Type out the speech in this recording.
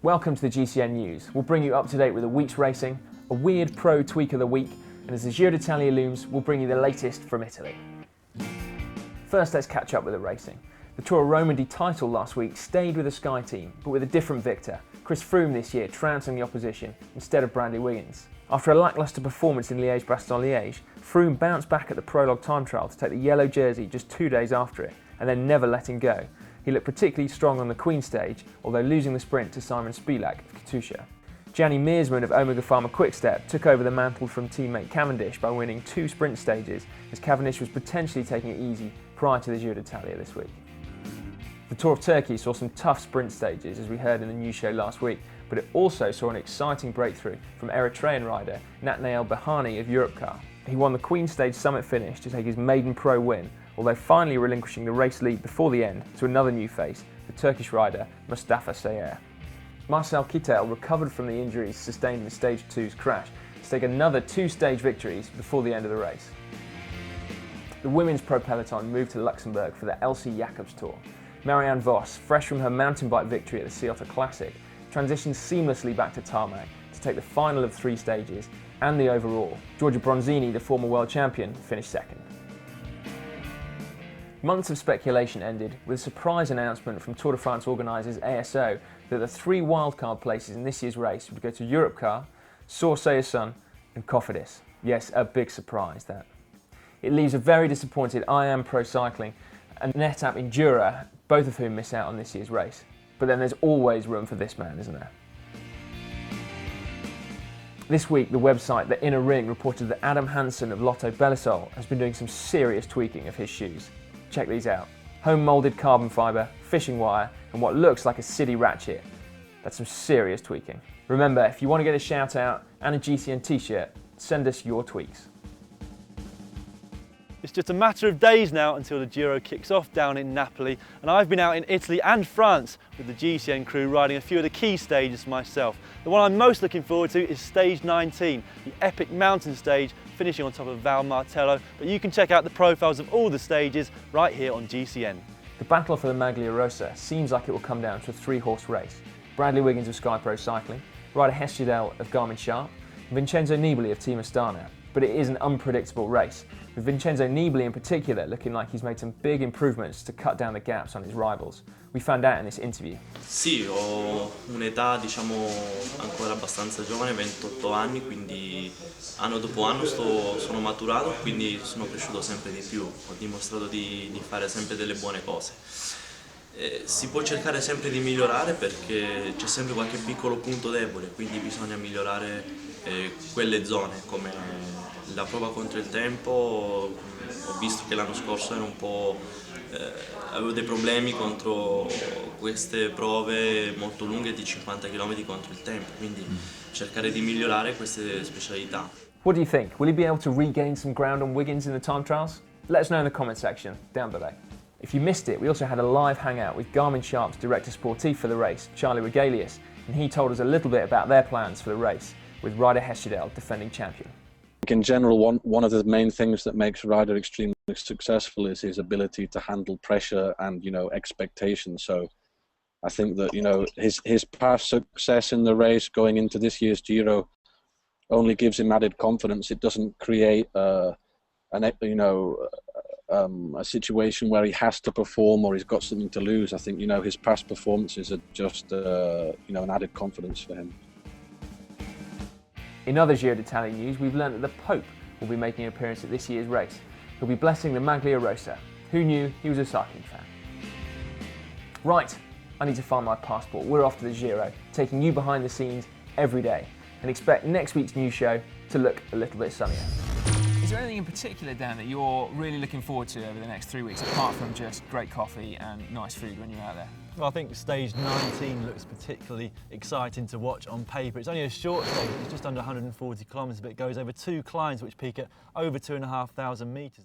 Welcome to the GCN News. We'll bring you up to date with the week's racing, a weird pro tweak of the week, and as the Giro d'Italia looms, we'll bring you the latest from Italy. First, let's catch up with the racing. The Tour of Romandie title last week stayed with the Sky team, but with a different victor. Chris Froome this year trouncing the opposition instead of Bradley Wiggins. After a lacklustre performance in Liège-Bastogne-Liège, Froome bounced back at the prologue time trial to take the yellow jersey just 2 days after it, and then never letting go. He looked particularly strong on the Queen stage, although losing the sprint to Simon Spilak of Katusha. Gianni Meersman of Omega Pharma Quickstep took over the mantle from teammate Cavendish by winning 2 sprint stages, as Cavendish was potentially taking it easy prior to the Giro d'Italia this week. The Tour of Turkey saw some tough sprint stages, as we heard in the news show last week, but it also saw an exciting breakthrough from Eritrean rider Nathaniel Behani of Europcar. He won the Queen Stage summit finish to take his maiden pro win, although finally relinquishing the race lead before the end to another new face, the Turkish rider Mustafa Seyer. Marcel Kittel recovered from the injuries sustained in Stage 2's crash to take another 2 stage victories before the end of the race. The women's pro peloton moved to Luxembourg for the Elsy Jacobs Tour. Marianne Vos, fresh from her mountain bike victory at the Ciotat Classic, transitioned seamlessly back to tarmac to take the final of 3 stages and the overall. Giorgia Bronzini, the former world champion, finished second. Months of speculation ended with a surprise announcement from Tour de France organisers ASO that the 3 wildcard places in this year's race would go to Europcar, Source-Sun and Cofidis. Yes, a big surprise that. It leaves a very disappointed IAM Pro Cycling and NetApp Endura, both of whom miss out on this year's race. But then there's always room for this man, isn't there? This week, the website The Inner Ring reported that Adam Hansen of Lotto Belisol has been doing some serious tweaking of his shoes. Check these out. Home moulded carbon fibre, fishing wire, and what looks like a city ratchet. That's some serious tweaking. Remember, if you want to get a shout out and a GCN t-shirt, send us your tweaks. It's just a matter of days now until the Giro kicks off down in Napoli, and I've been out in Italy and France with the GCN crew riding a few of the key stages myself. The one I'm most looking forward to is stage 19, the epic mountain stage finishing on top of Val Martello, but you can check out the profiles of all the stages right here on GCN. The battle for the Maglia Rosa seems like it will come down to a 3-horse race. Bradley Wiggins of Sky Pro Cycling, rider Hesjedel of Garmin-SHARP, and Vincenzo Nibali of Team Astana. But it is an unpredictable race, with Vincenzo Nibali in particular looking like he's made some big improvements to cut down the gaps on his rivals. We found out in this interview. Sì, ho un'età diciamo ancora abbastanza giovane, 28 anni, quindi anno dopo anno sono maturato, quindi sono cresciuto sempre di più, ho dimostrato di fare sempre delle buone cose. Si può cercare sempre di migliorare perché c'è sempre qualche piccolo punto debole, quindi bisogna migliorare quelle zone, come la prova contro il tempo. Ho visto che l'anno scorso ero un po', avevo dei problemi contro queste prove molto lunghe di 50 km contro il tempo, quindi cercare di migliorare queste specialità. What do you think? Will he be able to regain some ground on Wiggins in the time trials? Let us know in the comment section down below. If you missed it, we also had a live hangout with Garmin-SHARP's director sportif for the race, Charly Wegelius, and he told us a little bit about their plans for the race, with rider Hesjedel defending champion. In general, one of the main things that makes a rider extremely successful is his ability to handle pressure and, expectations. So I think that, his past success in the race going into this year's Giro only gives him added confidence. It doesn't create a situation where he has to perform or he's got something to lose. I think, his past performances are just, an added confidence for him. In other Giro d'Italia news, we've learned that the Pope will be making an appearance at this year's race. He'll be blessing the Maglia Rosa. Who knew he was a cycling fan? Right, I need to find my passport. We're off to the Giro, taking you behind the scenes every day, and expect next week's news show to look a little bit sunnier. Is there anything in particular, Dan, that you're really looking forward to over the next 3 weeks, apart from just great coffee and nice food when you're out there? Well, I think stage 19 looks particularly exciting to watch on paper. It's only a short stage, it's just under 140 kilometres, but it goes over 2 climbs which peak at over 2,500 metres.